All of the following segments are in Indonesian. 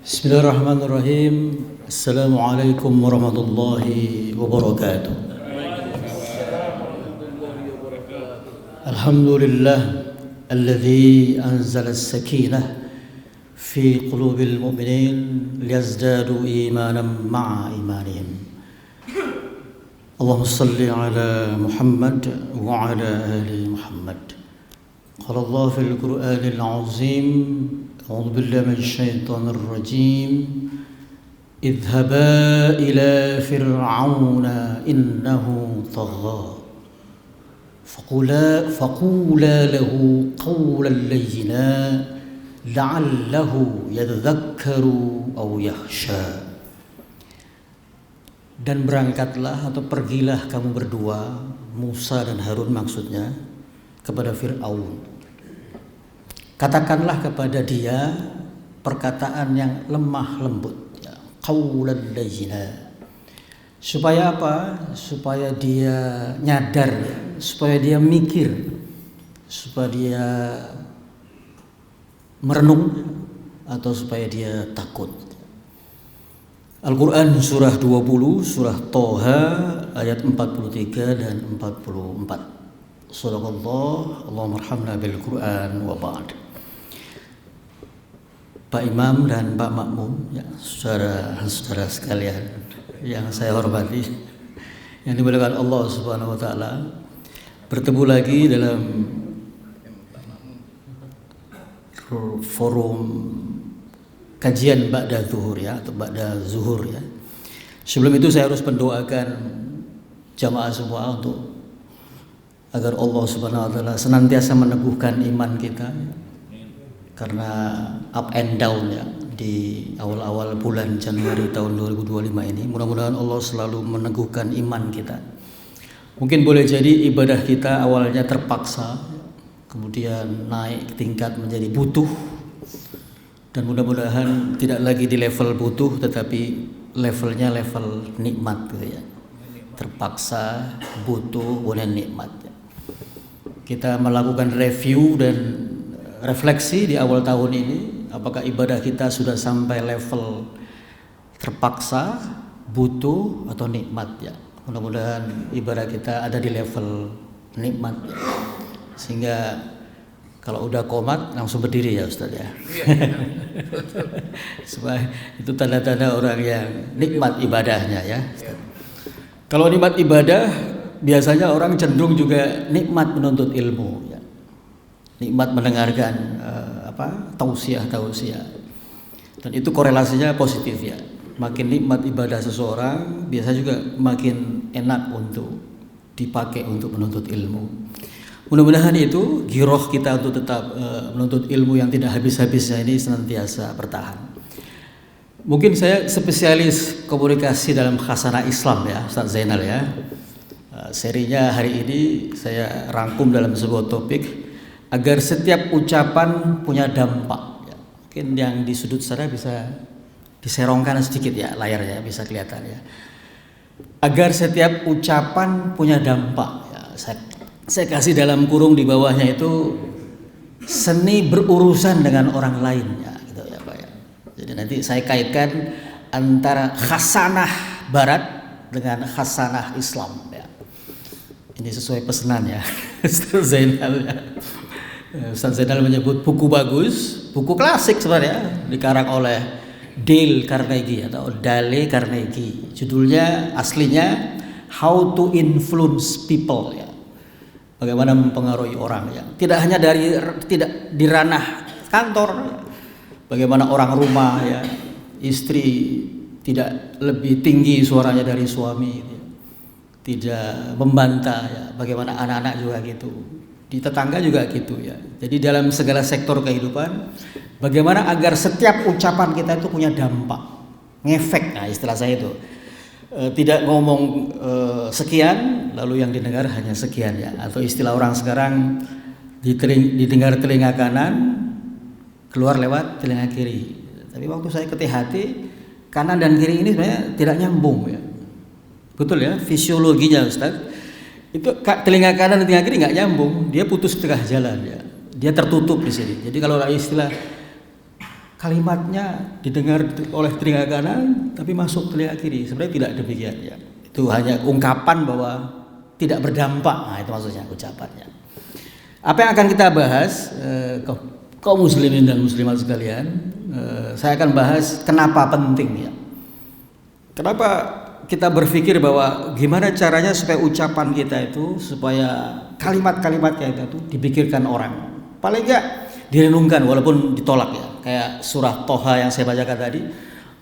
Bismillahirrahmanirrahim. Assalamualaikum warahmatullahi wabarakatuh. Alhamdulillah alladzi anzala as-sakinah fi qulubil mu'minin liyazdadu imanan ma'a imanihim. Allahumma salli ala Muhammad wa ala ali Muhammad. Qala Allah fil Qur'anil 'azim أعوذ بالله من الشيطان الرجيم اذهبا إلى فرعون إنه طغى فقولا له قولا لينا لعله يذكر أو يخشى. Dan berangkatlah atau pergilah kamu berdua, Musa dan Harun maksudnya, kepada Fir'aun. Katakanlah kepada dia perkataan yang lemah lembut, ya, qaulan layyina. Supaya apa? Supaya dia nyadar, supaya dia mikir, supaya dia merenung, atau supaya dia takut. Al-Quran surah 20, surah Toha ayat 43 dan 44. Sadaqallah, Allahumma arhamna bil Quran wa ba'd. Pak Imam dan Pak Makmum, ya, saudara sekalian yang saya hormati, yang dimuliakan Allah Subhanahu wa taala, bertemu lagi dalam forum kajian ba'da zuhur, ya, atau ba'da zuhur, ya. Sebelum itu saya harus mendoakan jamaah semua untuk agar Allah Subhanahu wa taala senantiasa meneguhkan iman kita, karena up and down, ya, di awal-awal bulan Januari tahun 2025 ini. Mudah-mudahan Allah selalu meneguhkan iman kita. Mungkin boleh jadi ibadah kita awalnya terpaksa, kemudian naik tingkat menjadi butuh, dan mudah-mudahan tidak lagi di level butuh tetapi levelnya level nikmat, gitu ya. Terpaksa, butuh, kemudian nikmat, ya. Kita melakukan review dan refleksi di awal tahun ini, apakah ibadah kita sudah sampai level terpaksa, butuh, atau nikmat, ya. Mudah-mudahan ibadah kita ada di level nikmat, ya. Sehingga kalau udah komat langsung berdiri, ya Ustaz, ya. Supaya itu tanda-tanda orang yang nikmat ibadahnya, ya Ustaz. Kalau nikmat ibadah, biasanya orang cenderung juga nikmat menuntut ilmu, ya. Nikmat mendengarkan tausiah, dan itu korelasinya positif, ya. Makin nikmat ibadah seseorang, biasa juga makin enak untuk dipakai untuk menuntut ilmu. Mudah-mudahan itu giroh kita untuk tetap menuntut ilmu yang tidak habis-habisnya ini senantiasa bertahan. Mungkin saya spesialis komunikasi dalam khasanah Islam, ya Ustaz Zainal, ya. Serinya hari ini saya rangkum dalam sebuah topik, agar setiap ucapan punya dampak, ya. Mungkin yang di sudut sana bisa diserongkan sedikit, ya, layarnya bisa kelihatan, ya. Agar setiap ucapan punya dampak, ya. Saya kasih dalam kurung di bawahnya itu seni berurusan dengan orang lain, ya, gitu, ya Pak, ya. Jadi nanti saya kaitkan antara khasanah Barat dengan khasanah Islam, ya. Ini sesuai pesanan, ya. Ustaz Zainal, ya. Ustaz Zainal menyebut buku bagus, buku klasik sebenarnya, dikarang oleh Dale Carnegie atau Dale Carnegie. Judulnya aslinya How to Influence People, ya. Bagaimana mempengaruhi orang, ya. Tidak hanya tidak di ranah kantor, bagaimana orang rumah, ya, istri tidak lebih tinggi suaranya dari suami, ya. Tidak membantah, ya. Bagaimana anak-anak juga gitu. Di tetangga juga gitu, ya. Jadi dalam segala sektor kehidupan, bagaimana agar setiap ucapan kita itu punya dampak, ngefek, nah istilah saya itu. Tidak ngomong sekian lalu yang didengar hanya sekian, ya. Atau istilah orang sekarang, didengar telinga kanan, keluar lewat telinga kiri. Tapi waktu saya ke THT, kanan dan kiri ini sebenarnya tidak nyambung, ya. Betul, ya, fisiologinya Ustaz. Itu telinga kanan dan telinga kiri nggak nyambung, dia putus tengah jalan, ya. Dia tertutup di sini. Jadi kalau istilah kalimatnya didengar oleh telinga kanan tapi masuk telinga kiri. Sebenarnya tidak demikian ya. Itu hanya ungkapan bahwa tidak berdampak. Nah, itu maksudnya ucapannya. Apa yang akan kita bahas kaum muslimin dan muslimat sekalian, saya akan bahas kenapa penting ya. Kenapa kita berpikir bahwa gimana caranya supaya ucapan kita itu, supaya kalimat-kalimat kita itu dipikirkan orang. Paling enggak direnungkan walaupun ditolak ya. Kayak surah Toha yang saya bacakan tadi.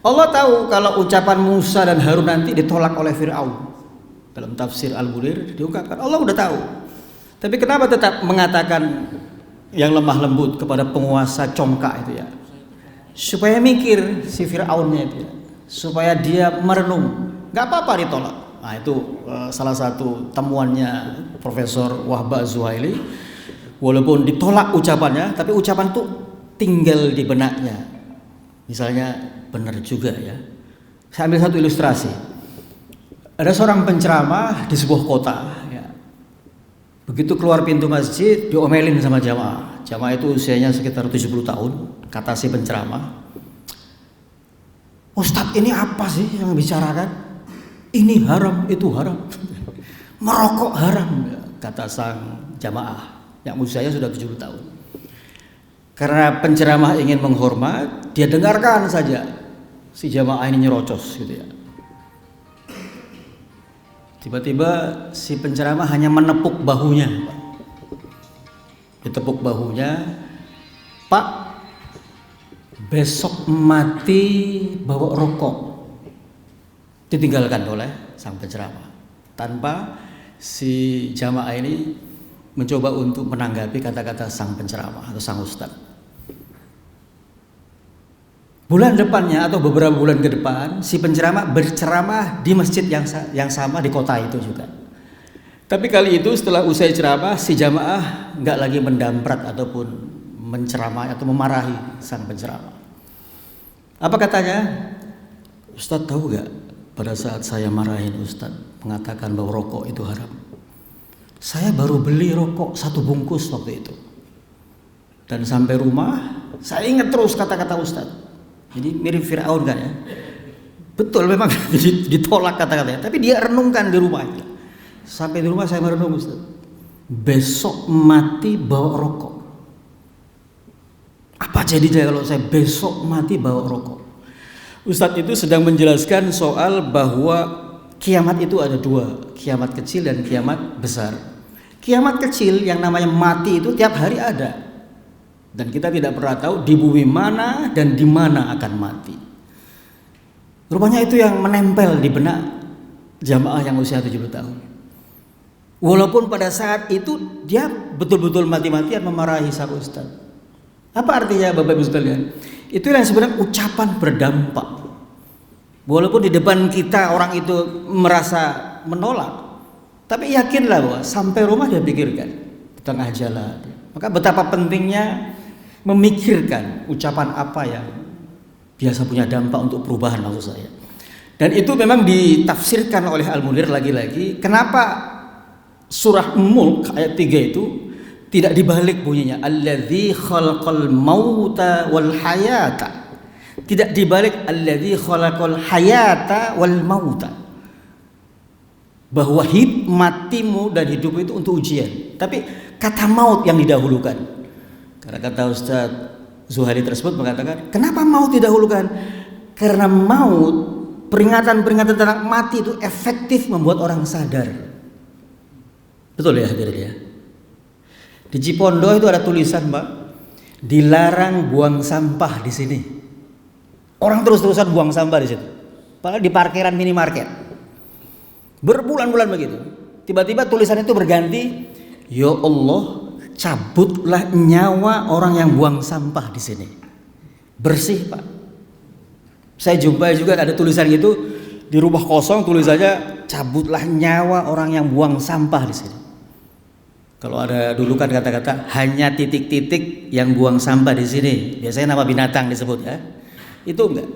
Allah tahu kalau ucapan Musa dan Harun nanti ditolak oleh Fir'aun. Dalam tafsir Al-Munir diungkapkan Allah udah tahu. Tapi kenapa tetap mengatakan yang lemah lembut kepada penguasa congkak itu ya? Supaya mikir si Fir'aunnya itu ya. Supaya dia merenung. Gak apa-apa ditolak. Nah itu salah satu temuannya Profesor Wahbah Zuhaili. Walaupun ditolak ucapannya, tapi ucapan itu tinggal di benaknya. Misalnya benar juga ya. Saya ambil satu ilustrasi. Ada seorang penceramah di sebuah kota ya. Begitu keluar pintu masjid diomelin sama jamaah. Jamaah itu usianya sekitar 70 tahun. Kata si penceramah, Ustadz ini apa sih yang bicarakan? Ini haram, itu haram. Merokok haram, kata sang jamaah yang usianya sudah 70 tahun. Karena penceramah ingin menghormat, dia dengarkan saja si jamaah ini nyerocos gitu ya. Tiba-tiba si penceramah hanya menepuk bahunya, Pak. Ditepuk bahunya, Pak, besok mati bawa rokok. Ditinggalkan oleh sang penceramah tanpa si jamaah ini mencoba untuk menanggapi kata-kata sang penceramah atau sang ustadz. Bulan depannya atau beberapa bulan ke depan si penceramah berceramah di masjid yang sama di kota itu juga. Tapi kali itu setelah usai ceramah si jamaah nggak lagi mendamprat ataupun menceramah atau memarahi sang penceramah. Apa katanya? Ustadz tahu gak? Pada saat saya marahin Ustadz mengatakan bahwa rokok itu haram, saya baru beli rokok 1 bungkus waktu itu. Dan sampai rumah saya ingat terus kata-kata Ustadz. Jadi mirip Fir'aun kan ya. Betul memang ditolak kata-katanya, tapi dia renungkan di rumah. Sampai di rumah saya merenung Ustadz. Besok mati bawa rokok. Apa jadinya kalau saya besok mati bawa rokok? Ustadz itu sedang menjelaskan soal bahwa kiamat itu ada 2, kiamat kecil dan kiamat besar. Kiamat kecil yang namanya mati itu tiap hari ada. Dan kita tidak pernah tahu di bumi mana dan di mana akan mati. Rupanya itu yang menempel di benak jamaah yang usia 70 tahun. Walaupun pada saat itu dia betul-betul mati-matian memarahi sang ustaz. Apa artinya Bapak Ibu sekalian? Itu yang sebenarnya ucapan berdampak. Walaupun di depan kita orang itu merasa menolak, tapi yakinlah bahwa sampai rumah dia pikirkan di tengah jalan. Maka betapa pentingnya memikirkan ucapan apa yang biasa punya dampak untuk perubahan maksud saya. Dan itu memang ditafsirkan oleh Al-Munir lagi-lagi. Kenapa surah Mulk ayat 3 itu tidak dibalik bunyinya alladzi khalaqal mauta wal hayata. Tidak dibalik alladzi khalaqal hayata wal mauta. Bahwa matimu dan hidup itu untuk ujian. Tapi kata maut yang didahulukan. Karena kata Ustaz Zuhaili tersebut mengatakan, kenapa maut didahulukan? Karena maut, peringatan-peringatan tentang mati itu efektif membuat orang sadar. Betul ya hadirin ya? Di Cipondo itu ada tulisan, Mbak, dilarang buang sampah di sini. Orang terus-terusan buang sampah di situ. Padahal di parkiran minimarket. Berbulan-bulan begitu. Tiba-tiba tulisan itu berganti, ya Allah, cabutlah nyawa orang yang buang sampah di sini. Bersih, Pak. Saya jumpai juga ada tulisan gitu di rumah kosong, tulisannya cabutlah nyawa orang yang buang sampah di sini. Kalau ada dulu kan kata-kata hanya titik-titik yang buang sampah di sini. Biasanya nama binatang disebut ya. Itu enggak.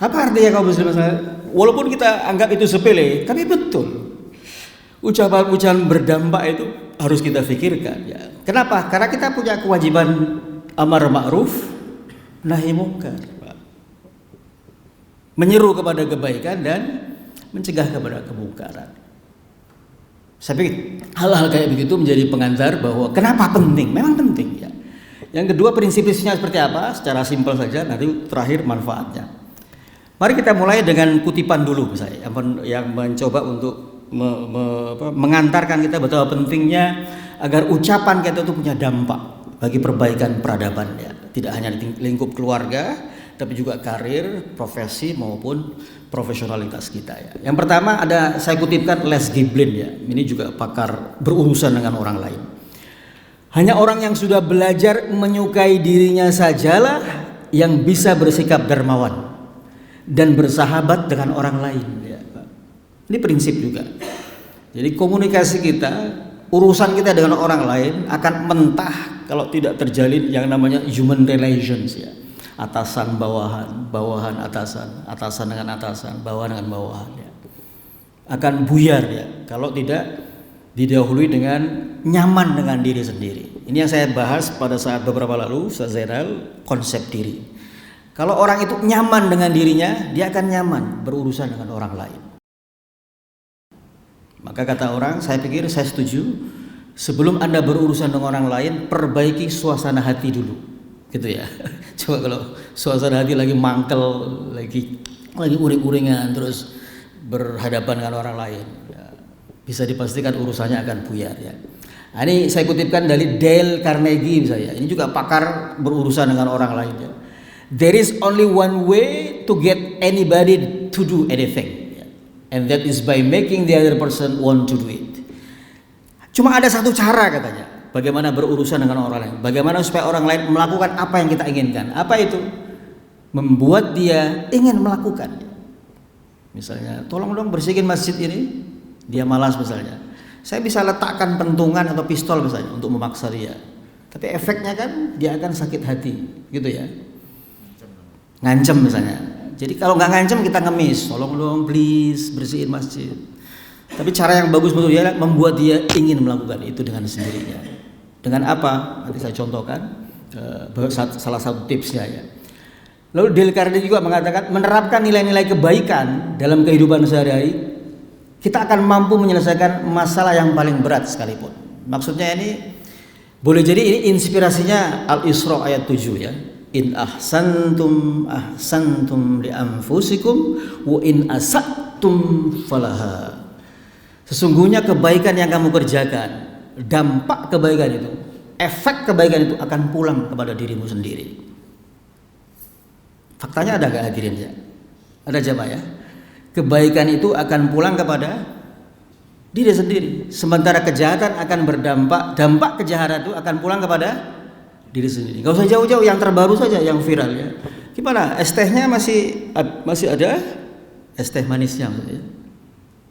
Apa artinya kaum muslimin? Walaupun kita anggap itu sepele, tapi betul. Ucapan-ucapan berdampak itu harus kita pikirkan ya. Kenapa? Karena kita punya kewajiban amar ma'ruf nahi mungkar, menyeru kepada kebaikan dan mencegah kepada kemungkaran. Saya pikir hal-hal kayak begitu menjadi pengantar bahwa kenapa penting, memang penting ya. Yang kedua, prinsip-prinsipnya seperti apa? Secara simpel saja, nanti terakhir manfaatnya. Mari kita mulai dengan kutipan dulu misalnya, yang mencoba untuk mengantarkan kita betapa pentingnya agar ucapan kita itu punya dampak bagi perbaikan peradaban ya. Tidak hanya di lingkup keluarga, tapi juga karir, profesi maupun profesionalitas kita ya. Yang pertama ada, saya kutipkan Les Giblin ya. Ini juga pakar berurusan dengan orang lain. Hanya orang yang sudah belajar menyukai dirinya sajalah yang bisa bersikap dermawan dan bersahabat dengan orang lain ya. Ini prinsip juga. Jadi komunikasi kita, urusan kita dengan orang lain akan mentah kalau tidak terjalin yang namanya human relations ya. Atasan bawahan, bawahan atasan, atasan dengan atasan, bawahan dengan bawahan ya. Akan buyar ya kalau tidak didahului dengan nyaman dengan diri sendiri. Ini yang saya bahas pada saat beberapa lalu, Ustaz Zainal, konsep diri. Kalau orang itu nyaman dengan dirinya, dia akan nyaman berurusan dengan orang lain. Maka kata orang, saya pikir saya setuju, sebelum Anda berurusan dengan orang lain, perbaiki suasana hati dulu. Gitu ya. Coba kalau suasana hati lagi mangkel, lagi uring-uringan, terus berhadapan dengan orang lain, ya, bisa dipastikan urusannya akan buyar ya. Nah, ini saya kutipkan dari Dale Carnegie misalnya. Ini juga pakar berurusan dengan orang lain ya. There is only one way to get anybody to do anything, ya. And that is by making the other person want to do it. Cuma ada satu cara katanya, bagaimana berurusan dengan orang lain. Bagaimana supaya orang lain melakukan apa yang kita inginkan. Apa itu? Membuat dia ingin melakukan. Misalnya, tolong dong bersihin masjid ini. Dia malas misalnya. Saya bisa letakkan pentungan atau pistol misalnya untuk memaksa dia. Tapi efeknya kan dia akan sakit hati, gitu ya. Ngancem misalnya. Jadi kalau nggak ngancem kita ngemis. Tolong dong please bersihin masjid. Tapi cara yang bagus menurut dia membuat dia ingin melakukan itu dengan sendirinya. Dengan apa? Nanti saya contohkan salah satu tipsnya ya. Lalu Dale Carnegie juga mengatakan menerapkan nilai-nilai kebaikan dalam kehidupan sehari-hari, kita akan mampu menyelesaikan masalah yang paling berat sekalipun. Maksudnya ini boleh jadi ini inspirasinya Al-Isra ayat 7 ya. In ahsantum ahsantum li anfusikum wa in asattum falaha. Sesungguhnya kebaikan yang kamu kerjakan, dampak kebaikan itu, efek kebaikan itu akan pulang kepada dirimu sendiri. Faktanya ada gak hadirin ya? Ada jamaah ya? Kebaikan itu akan pulang kepada diri sendiri. Sementara kejahatan akan berdampak, dampak kejahatan itu akan pulang kepada diri sendiri. Gak usah jauh-jauh, yang terbaru saja, yang viral ya. Gimana? Es tehnya masih ada? Es teh manisnya maksudnya.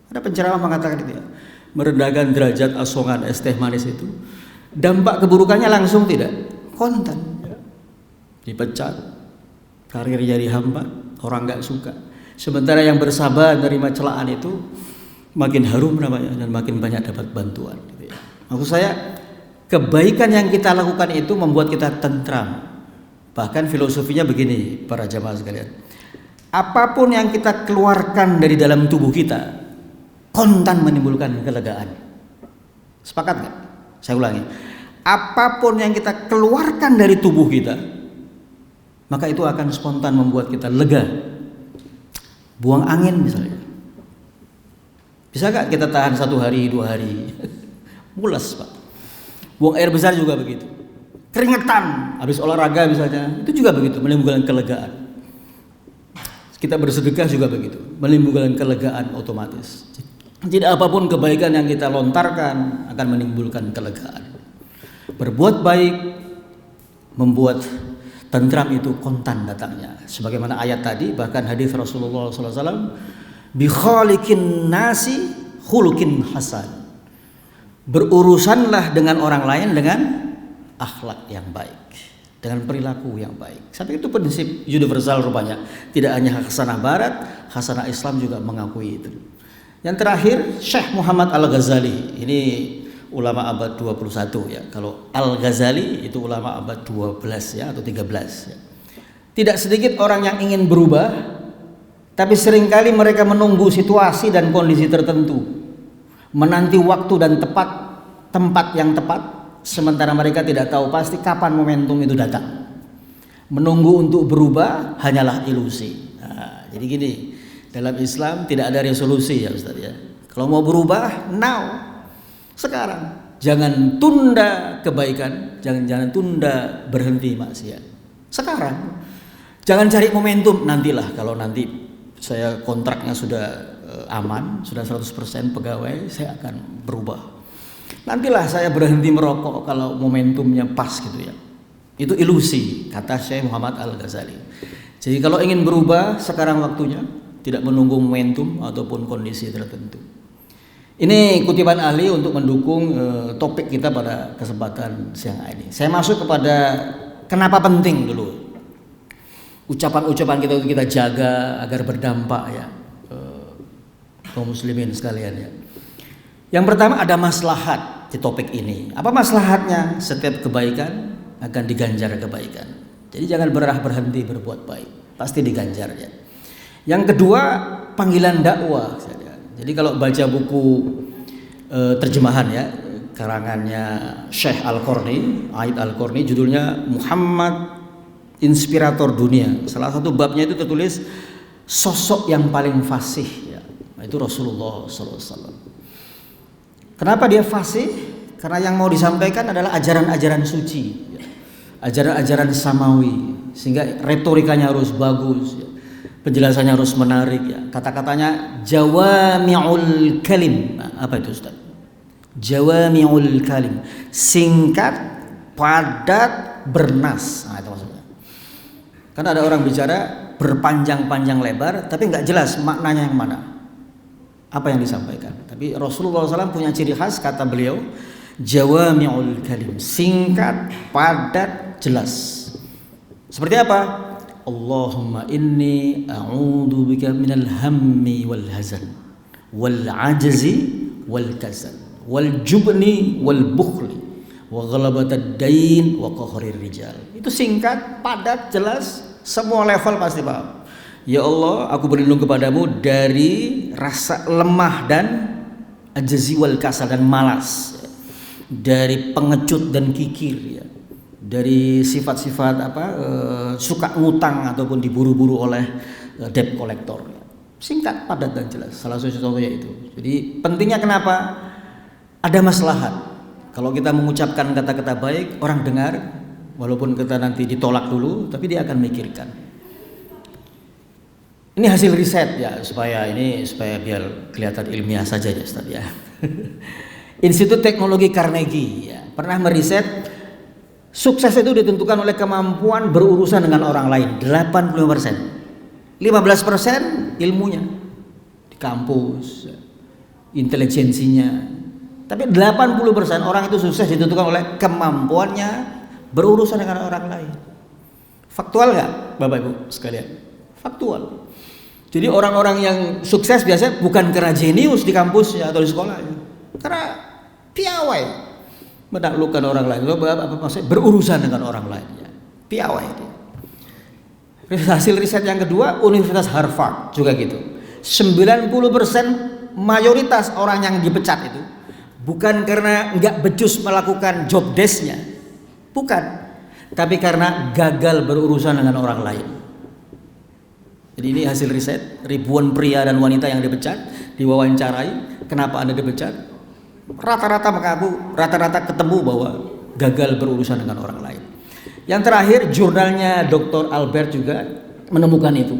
Ada penceramah mengatakan itu ya. Merendahkan derajat asongan es teh manis itu. Dampak keburukannya langsung tidak? Kontan. Dipecat. Karirnya dihambat, orang nggak suka. Sementara yang bersabar menerima celaan itu makin harum namanya dan makin banyak dapat bantuan. Gitu ya. Maksud saya kebaikan yang kita lakukan itu membuat kita tentram. Bahkan filosofinya begini para jamaah sekalian. Apapun yang kita keluarkan dari dalam tubuh kita kontan menimbulkan kelegaan. Sepakat nggak? Saya ulangi. Apapun yang kita keluarkan dari tubuh kita maka itu akan spontan membuat kita lega. Buang angin misalnya. Bisa gak kita tahan 1 hari, 2 hari? Mules Pak. Buang air besar juga begitu. Keringetan, habis olahraga misalnya, itu juga begitu, menimbulkan kelegaan. Kita bersedekah juga begitu, menimbulkan kelegaan otomatis. Jadi apapun kebaikan yang kita lontarkan akan menimbulkan kelegaan. Berbuat baik membuat tentram itu kontan datangnya. Sebagaimana ayat tadi, bahkan hadis Rasulullah SAW, bi khaliqin nasi khuluqin hasan. Berurusanlah dengan orang lain dengan akhlak yang baik, dengan perilaku yang baik. Sampai itu prinsip universal rupanya. Tidak hanya Hasanah Barat, Hasanah Islam juga mengakui itu. Yang terakhir, Syekh Muhammad Al-Ghazali. Ini ulama abad 21 ya. Kalau Al-Ghazali itu ulama abad 12 ya atau 13 ya. Tidak sedikit orang yang ingin berubah, tapi seringkali mereka menunggu situasi dan kondisi tertentu, menanti waktu dan tempat yang tepat, sementara mereka tidak tahu pasti kapan momentum itu datang. Menunggu untuk berubah hanyalah ilusi. Nah, jadi gini, dalam Islam tidak ada resolusi ya Ustaz ya. Kalau mau berubah, now, sekarang. Jangan tunda kebaikan, jangan tunda berhenti maksiat. Sekarang. Jangan cari momentum, nantilah kalau nanti saya kontraknya sudah aman, sudah 100% pegawai, saya akan berubah. Nantilah saya berhenti merokok kalau momentumnya pas gitu ya. Itu ilusi, kata Syekh Muhammad Al-Ghazali. Jadi kalau ingin berubah, sekarang waktunya, tidak menunggu momentum ataupun kondisi tertentu. Ini kutipan ahli untuk mendukung topik kita pada kesempatan siang ini. Saya masuk kepada kenapa penting dulu. Ucapan-ucapan kita untuk kita jaga agar berdampak ya, kaum muslimin sekalian ya. Yang pertama ada maslahat di topik ini. Apa maslahatnya? Setiap kebaikan akan diganjar kebaikan. Jadi jangan berhenti berbuat baik, pasti diganjar ya. Yang kedua panggilan dakwah. Jadi kalau baca buku terjemahan ya, karangannya Syekh Al-Qarni, Aid Al-Qarni, judulnya Muhammad Inspirator Dunia. Salah satu babnya itu tertulis sosok yang paling fasih ya. Itu Rasulullah SAW. Kenapa dia fasih? Karena yang mau disampaikan adalah ajaran-ajaran suci ya. Ajaran-ajaran samawi, sehingga retorikanya harus bagus ya. Penjelasannya harus menarik ya. Kata-katanya jawami'ul kalim. Nah, apa itu Ustaz? Jawami'ul kalim. Singkat, padat, bernas. Nah, itu maksudnya. Karena ada orang bicara berpanjang-panjang lebar, tapi nggak jelas maknanya yang mana, apa yang disampaikan. Tapi Rasulullah SAW punya ciri khas, kata beliau, jawami'ul kalim, singkat, padat, jelas. Seperti apa? Allahumma inni a'udzubika minal hammi wal hazan, wal ajzi wal kasal, wal jubni wal bukhli, wa ghalabatad dain wa qahrir rijal. Itu singkat, padat, jelas, semua level pasti paham. Ya Allah, aku berlindung kepadamu dari rasa lemah dan ajzi wal kasal dan malas, dari pengecut dan kikir ya, dari sifat-sifat suka ngutang ataupun diburu-buru oleh debt collector ya. Singkat, padat dan jelas. Salah satu contohnya itu. Jadi pentingnya kenapa? Ada maslahat. Kalau kita mengucapkan kata-kata baik, orang dengar, walaupun kita nanti ditolak dulu, tapi dia akan mikirkan. Ini hasil riset ya, supaya biar kelihatan ilmiah saja ya Ustaz ya. Institut Teknologi Carnegie ya, pernah meriset sukses itu ditentukan oleh kemampuan berurusan dengan orang lain. 85%, 15% ilmunya di kampus, intelijensinya. Tapi 80% orang itu sukses ditentukan oleh kemampuannya berurusan dengan orang lain. Faktual nggak, Bapak Ibu sekalian? Faktual. Jadi orang-orang yang sukses biasanya bukan karena jenius di kampusnya atau di sekolahnya, karena piawai menaklukkan orang lain. Apa maksudnya? Berurusan dengan orang lain. Ya. Piawai dia. Hasil riset yang kedua, Universitas Harvard juga gitu. 90% mayoritas orang yang dipecat itu bukan karena nggak becus melakukan job desk-nya, bukan, tapi karena gagal berurusan dengan orang lain. Jadi ini hasil riset, ribuan pria dan wanita yang dipecat, diwawancarai, kenapa Anda dipecat? Rata-rata mengaku, rata-rata ketemu bahwa gagal berurusan dengan orang lain. Yang terakhir, jurnalnya Dr. Albert juga menemukan itu.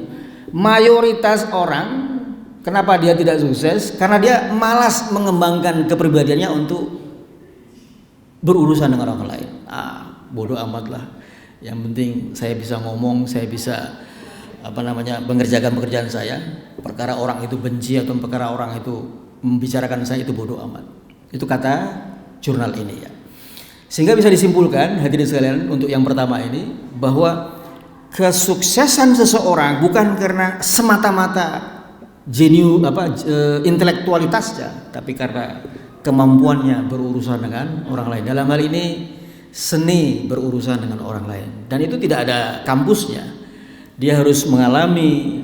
Mayoritas orang, kenapa dia tidak sukses? Karena dia malas mengembangkan kepribadiannya untuk berurusan dengan orang lain. Bodoh amat lah. Yang penting saya bisa ngomong, saya bisa mengerjakan pekerjaan saya. Perkara orang itu benci atau perkara orang itu membicarakan saya, itu bodoh amat. Itu kata jurnal ini ya. Sehingga bisa disimpulkan hadirin sekalian untuk yang pertama ini, bahwa kesuksesan seseorang bukan karena semata-mata intelektualitasnya, tapi karena kemampuannya berurusan dengan orang lain. Dalam hal ini seni berurusan dengan orang lain, dan itu tidak ada kampusnya. Dia harus mengalami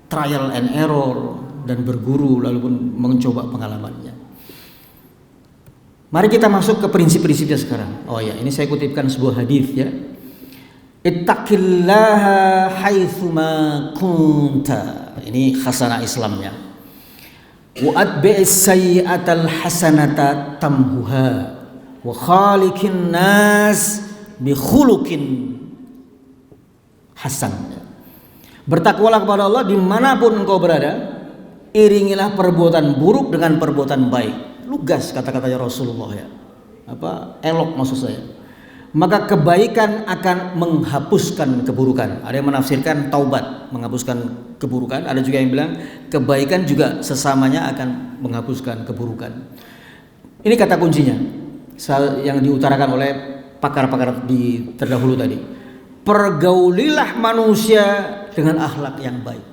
trial and error dan berguru lalu pun mencoba pengalamannya. Mari kita masuk ke prinsip-prinsipnya sekarang. Oh ya, ini saya kutipkan sebuah hadis ya. Ittaqillaha haitsuma kunta. Ini khasanah Islamnya. Wa atbi'is sayyi'atal hasanata tamhuha wa khaliqin nas bi khuluqin hasan. Bertakwalah kepada Allah dimanapun engkau berada, iringilah perbuatan buruk dengan perbuatan baik. Lugas kata-katanya Rasulullah ya. Elok maksud saya. Maka kebaikan akan menghapuskan keburukan. Ada yang menafsirkan taubat menghapuskan keburukan. Ada juga yang bilang kebaikan juga sesamanya akan menghapuskan keburukan. Ini kata kuncinya yang diutarakan oleh pakar-pakar di terdahulu tadi. Pergaulilah manusia dengan akhlak yang baik.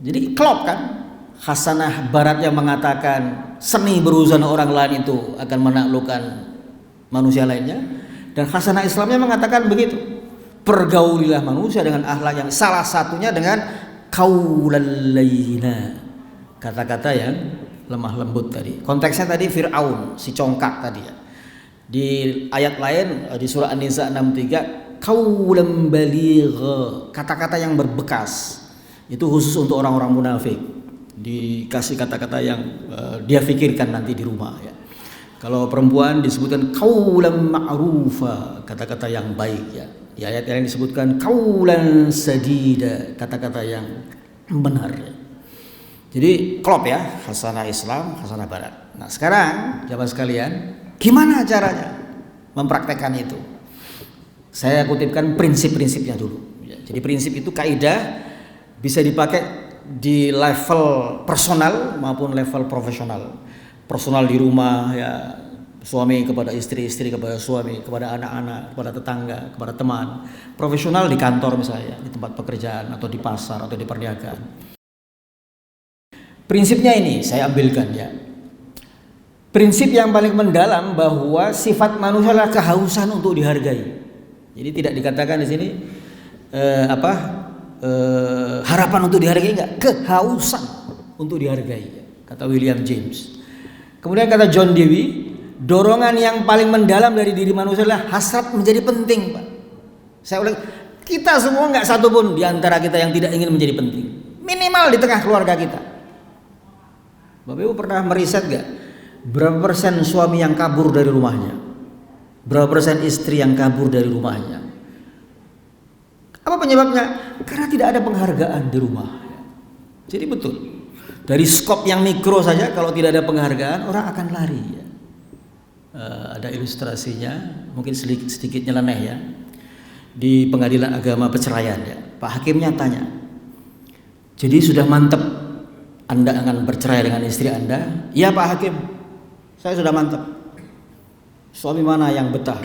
Jadi klop kan? Hasanah barat yang mengatakan seni berurusan orang lain itu akan menaklukkan manusia lainnya, dan hasanah Islamnya mengatakan begitu. Pergaulilah manusia dengan akhlak yang salah satunya dengan qaulal layyina, kata-kata yang lemah lembut tadi. Konteksnya tadi Fir'aun, si congkak tadi ya. Di ayat lain di surah An-Nisa 63, qaulan baligha, kata-kata yang berbekas. Itu khusus untuk orang-orang munafik. Dikasih kata-kata yang dia pikirkan nanti di rumah ya. Kalau perempuan disebutkan qaulan ma'rufa, kata-kata yang baik ya. Di ayat yang disebutkan qaulan sadida, kata-kata yang benar ya. Jadi klop ya, hasanah Islam, hasanah barat. Nah, sekarang jamaah sekalian, gimana caranya mempraktekkan itu? Saya kutipkan prinsip-prinsipnya dulu ya. Jadi prinsip itu kaidah bisa dipakai di level personal maupun level profesional. Personal di rumah ya, suami kepada istri, istri kepada suami, kepada anak-anak, kepada tetangga, kepada teman. Profesional di kantor misalnya, di tempat pekerjaan atau di pasar atau di perniagaan. Prinsipnya ini saya ambilkan ya. Prinsip yang paling mendalam bahwa sifat manusia adalah kehausan untuk dihargai. Jadi tidak dikatakan di sini harapan untuk dihargai, enggak, kehausan untuk dihargai, kata William James. Kemudian kata John Dewey, dorongan yang paling mendalam dari diri manusia adalah hasrat menjadi penting, Pak. Saya ulang, kita semua enggak satu pun di antara kita yang tidak ingin menjadi penting. Minimal di tengah keluarga kita. Bapak Ibu pernah meriset enggak berapa persen suami yang kabur dari rumahnya? Berapa persen istri yang kabur dari rumahnya? Apa penyebabnya? Karena tidak ada penghargaan di rumah. Jadi betul. Dari skop yang mikro saja, kalau tidak ada penghargaan, orang akan lari. Ya. Ada ilustrasinya, mungkin sedikit nyeleneh ya. Di pengadilan agama perceraian ya. Pak hakimnya tanya, jadi sudah mantap Anda akan bercerai dengan istri Anda? Ya Pak Hakim, saya sudah mantap. Suami mana yang betah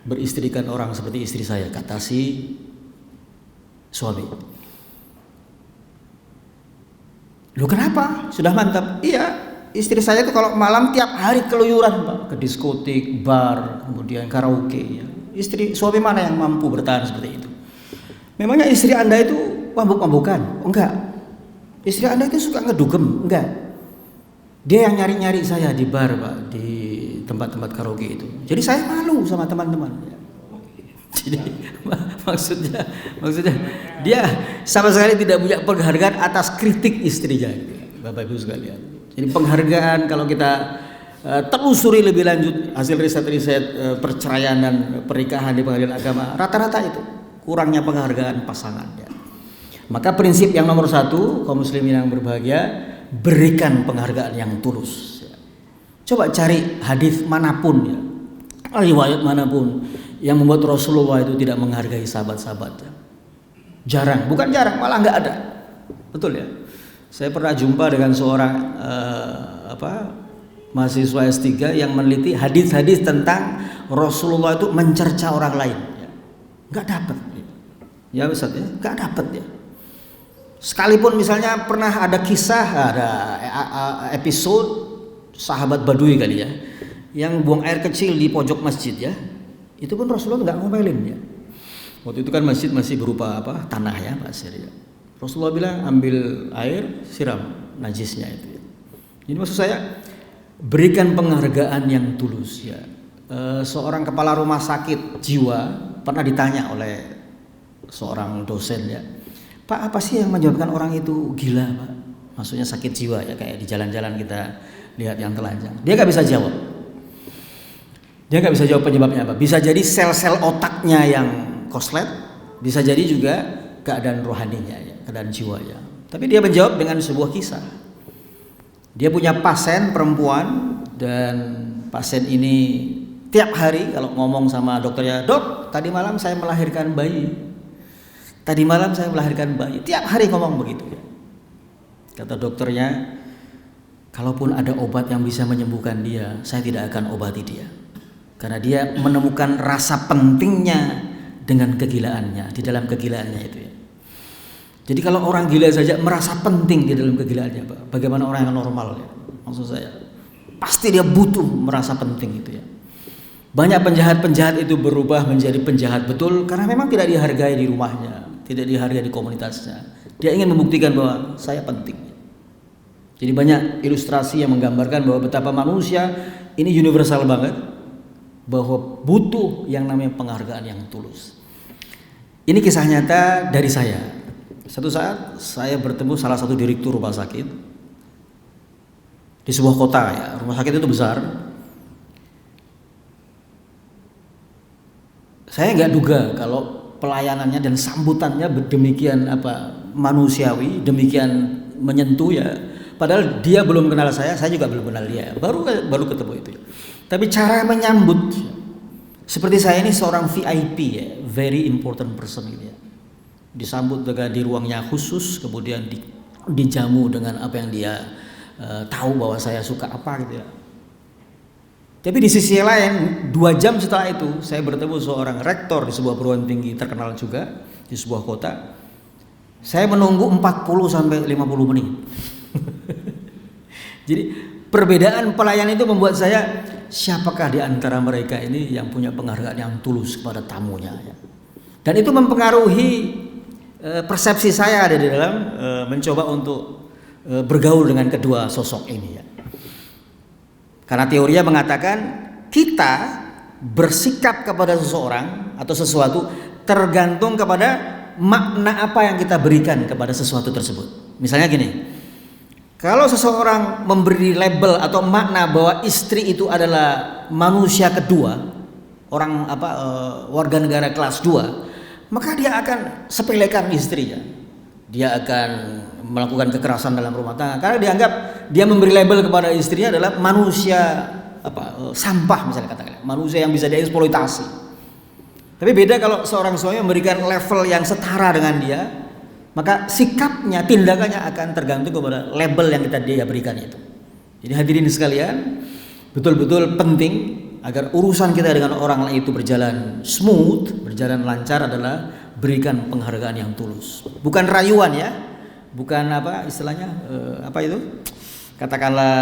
beristrikan orang seperti istri saya? Kata si suami. Loh kenapa? Sudah mantap? Iya, istri saya itu kalau malam tiap hari keluyuran Pak, ke diskotik, bar, kemudian karaoke ya. Suami mana yang mampu bertahan seperti itu? Memangnya istri Anda itu mabuk-mabukan? Enggak. Istri Anda itu suka ngedugem? Enggak. Dia yang nyari-nyari saya di bar Pak, di tempat-tempat karaoke itu. Jadi saya malu sama teman-teman ya. Jadi maksudnya dia sama sekali tidak punya penghargaan atas kritik istrinya, Bapak Ibu sekalian. Jadi penghargaan kalau kita telusuri lebih lanjut hasil riset perceraian dan pernikahan di pengadilan agama, rata-rata itu kurangnya penghargaan pasangan ya. Maka prinsip yang nomor satu, kaum muslimin yang berbahagia, berikan penghargaan yang tulus ya. Coba cari hadis manapun ya, riwayat manapun yang membuat Rasulullah itu tidak menghargai sahabat-sahabatnya. Jarang, bukan jarang, malah nggak ada. Betul ya. Saya pernah jumpa dengan seorang mahasiswa S3 yang meneliti hadis-hadis tentang Rasulullah itu mencerca orang lain. Nggak dapat. Ya Ustaz ya, nggak dapat ya. Sekalipun misalnya pernah ada kisah, ada episode sahabat Badui kali ya, yang buang air kecil di pojok masjid ya. Itu pun Rasulullah nggak ngomelin ya. Waktu itu kan masjid masih berupa apa? Tanah ya, pasir ya. Rasulullah bilang ambil air, siram najisnya itu ya. Jadi maksud saya berikan penghargaan yang tulus ya. Seorang kepala rumah sakit jiwa pernah ditanya oleh seorang dosen ya, Pak, apa sih yang menyebabkan orang itu gila, Pak? Maksudnya sakit jiwa ya, kayak di jalan-jalan kita lihat yang telanjang. Dia nggak bisa jawab. Dia nggak bisa jawab penyebabnya apa. Bisa jadi sel-sel otaknya yang koslet, bisa jadi juga keadaan rohaninya ya, keadaan jiwanya. Tapi dia menjawab dengan sebuah kisah. Dia punya pasien perempuan dan pasien ini tiap hari kalau ngomong sama dokternya, "Dok, tadi malam saya melahirkan bayi. Tadi malam saya melahirkan bayi." Tiap hari ngomong begitu ya. Kata dokternya, "Kalaupun ada obat yang bisa menyembuhkan dia, saya tidak akan obati dia. Karena dia menemukan rasa pentingnya dengan kegilaannya, di dalam kegilaannya itu ya." Jadi kalau orang gila saja merasa penting di dalam kegilaannya, Pak, bagaimana orang yang normal ya? Maksud saya, pasti dia butuh merasa penting itu ya. Banyak penjahat-penjahat itu berubah menjadi penjahat betul karena memang tidak dihargai di rumahnya, tidak dihargai di komunitasnya. Dia ingin membuktikan bahwa saya penting. Jadi banyak ilustrasi yang menggambarkan bahwa betapa manusia ini universal banget, bahwa butuh yang namanya penghargaan yang tulus. Ini kisah nyata dari saya. Satu saat saya bertemu salah satu direktur rumah sakit di sebuah kota ya. Rumah sakit itu besar. Saya nggak duga kalau pelayanannya dan sambutannya demikian manusiawi, demikian menyentuh ya. Padahal dia belum kenal saya juga belum kenal dia. Baru ketemu itu. Tapi cara menyambut seperti saya ini seorang VIP ya, very important person gitu ya. Disambut dengan di ruangnya khusus, kemudian dijamu dengan apa yang dia tahu bahwa saya suka apa gitu ya. Tapi di sisi lain 2 jam setelah itu saya bertemu seorang rektor di sebuah perguruan tinggi terkenal juga di sebuah kota. Saya menunggu 40 sampai 50 menit. Jadi perbedaan pelayan itu membuat saya, siapakah di antara mereka ini yang punya penghargaan yang tulus kepada tamunya ya. Dan itu mempengaruhi persepsi saya ada di dalam mencoba untuk bergaul dengan kedua sosok ini ya. Karena teorinya mengatakan kita bersikap kepada seseorang atau sesuatu tergantung kepada makna apa yang kita berikan kepada sesuatu tersebut. Misalnya gini, kalau seseorang memberi label atau makna bahwa istri itu adalah manusia kedua, orang warga negara kelas 2, maka dia akan sepelekan istrinya. Dia akan melakukan kekerasan dalam rumah tangga karena dianggap dia memberi label kepada istrinya adalah manusia sampah misalnya katakan, manusia yang bisa dieksploitasi. Tapi beda kalau seorang suami memberikan level yang setara dengan dia, maka sikapnya, tindakannya akan tergantung kepada label yang dia berikan itu. Jadi hadirin sekalian, betul-betul penting agar urusan kita dengan orang lain itu berjalan smooth, berjalan lancar adalah berikan penghargaan yang tulus. Bukan rayuan ya, bukan istilahnya katakanlah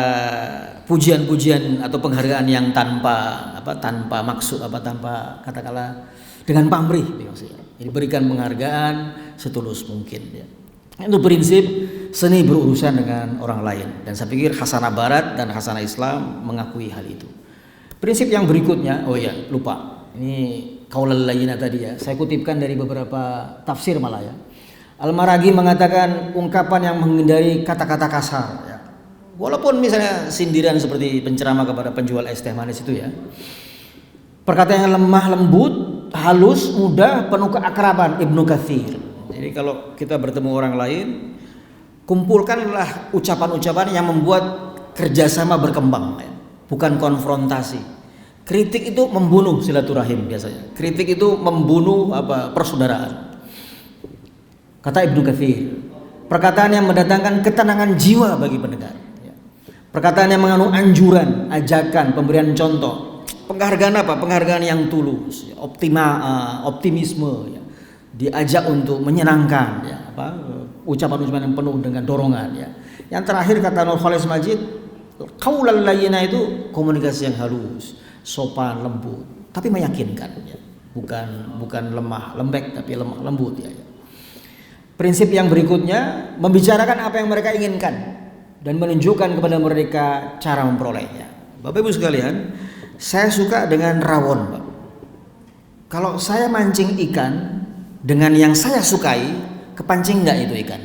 pujian-pujian atau penghargaan yang tanpa maksud tanpa katakanlah dengan pamrih maksudnya. Jadi berikan penghargaan setulus mungkin ya. Itu prinsip seni berurusan dengan orang lain, dan saya pikir Hasanah Barat dan Hasanah Islam mengakui hal itu. Prinsip yang berikutnya, lupa. Ini qaulal layyina tadi ya. Saya kutipkan dari beberapa tafsir malah ya. Al-Maraghi mengatakan ungkapan yang menghindari kata-kata kasar ya. Walaupun misalnya sindiran seperti penceramah kepada penjual es teh manis itu ya. Perkataan yang lemah lembut, halus, mudah, penuh keakraban, Ibnu Katsir. Jadi kalau kita bertemu orang lain, kumpulkanlah ucapan-ucapan yang membuat kerjasama berkembang ya. Bukan konfrontasi. Kritik itu membunuh silaturahim biasanya. Kritik itu membunuh persaudaraan. Kata Ibnu Katsir, perkataan yang mendatangkan ketenangan jiwa bagi pendengar. Perkataan yang mengandung anjuran, ajakan, pemberian contoh. Penghargaan apa? Penghargaan yang tulus, optimisme. Ya. Diajak untuk menyenangkan, ya. Ucapan-ucapan yang penuh dengan dorongan. Ya. Yang terakhir kata Nur Khalis Majid, qaulal layyina itu komunikasi yang halus, sopan, lembut, tapi meyakinkan. Ya. bukan lemah lembek tapi lemah lembut ya. Prinsip yang berikutnya, membicarakan apa yang mereka inginkan dan menunjukkan kepada mereka cara memperolehnya. Bapak Ibu sekalian, saya suka dengan rawon, Pak. Kalau saya mancing ikan dengan yang saya sukai, kepancing nggak itu ikan?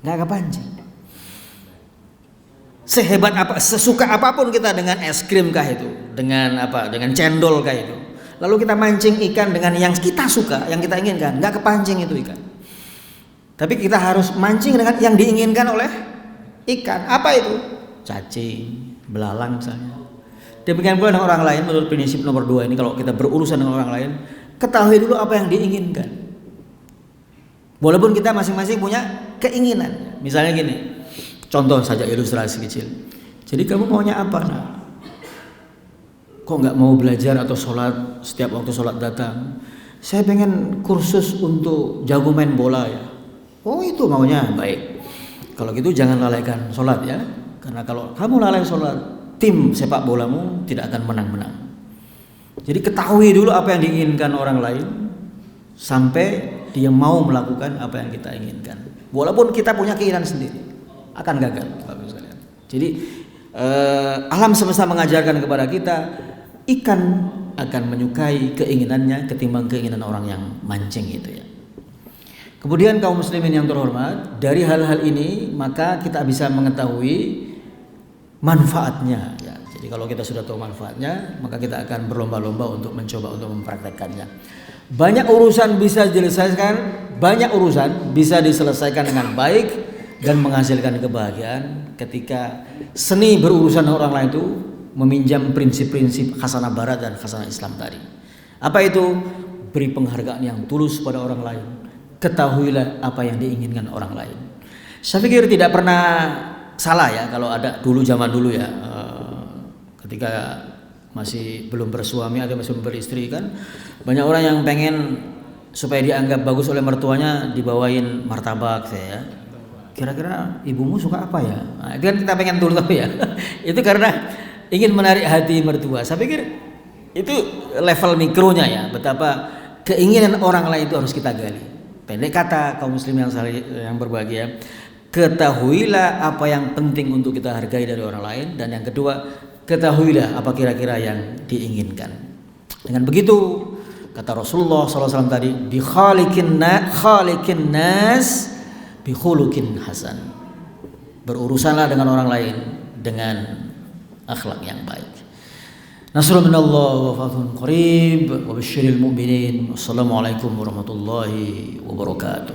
Nggak kepancing. Sehebat apa, sesuka apapun kita dengan es krim kah itu, dengan cendol kah itu, lalu kita mancing ikan dengan yang kita suka, yang kita inginkan, nggak kepancing itu ikan. Tapi kita harus mancing dengan yang diinginkan oleh ikan. Apa itu? Cacing, belalang misalnya. Demikian pula dengan orang lain. Menurut prinsip nomor 2 ini, kalau kita berurusan dengan orang lain, ketahui dulu apa yang diinginkan. Walaupun kita masing-masing punya keinginan. Misalnya gini, contoh saja ilustrasi kecil. Jadi kamu maunya apa? Nah, kok nggak mau belajar atau sholat setiap waktu sholat datang? Saya pengen kursus untuk jago main bola ya. Oh itu maunya, baik. Kalau gitu jangan lalaikan sholat ya. Karena kalau kamu lalai sholat, tim sepak bolamu tidak akan menang-menang. Jadi ketahui dulu apa yang diinginkan orang lain sampai dia mau melakukan apa yang kita inginkan. Walaupun kita punya keinginan sendiri, akan gagal, Bapak sekalian. Jadi alam semesta mengajarkan kepada kita, ikan akan menyukai keinginannya ketimbang keinginan orang yang mancing itu ya. Kemudian kaum muslimin yang terhormat, dari hal-hal ini maka kita bisa mengetahui manfaatnya ya. Jadi kalau kita sudah tahu manfaatnya, maka kita akan berlomba-lomba untuk mencoba untuk mempraktekkannya. Banyak urusan bisa diselesaikan dengan baik dan menghasilkan kebahagiaan ketika seni berurusan dengan orang lain itu meminjam prinsip-prinsip khasanah barat dan khasanah Islam tadi. Apa itu? Beri penghargaan yang tulus pada orang lain. Ketahuilah apa yang diinginkan orang lain. Saya pikir tidak pernah salah ya kalau ada dulu, zaman dulu ya, ketika masih belum bersuami atau masih belum beristri kan, banyak orang yang pengen supaya dianggap bagus oleh mertuanya dibawain martabak saya. Kira-kira ibumu suka apa ya? Nah, itu kan kita pengen dulu tahu ya. Itu karena ingin menarik hati mertua. Saya pikir itu level mikronya ya, betapa keinginan orang lain itu harus kita gali. Pendek kata kaum muslim yang berbahagia, ketahuilah apa yang penting untuk kita hargai dari orang lain, dan yang kedua, ketahuilah apa kira-kira yang diinginkan. Dengan begitu kata Rasulullah SAW tadi, bi khaliqin nas bi khuluqin hasan. Berurusanlah dengan orang lain dengan akhlak yang baik. Nasrun minallah wa fathun qarib wa basyiril mu'minin. Wassalamualaikum warahmatullahi wabarakatuh.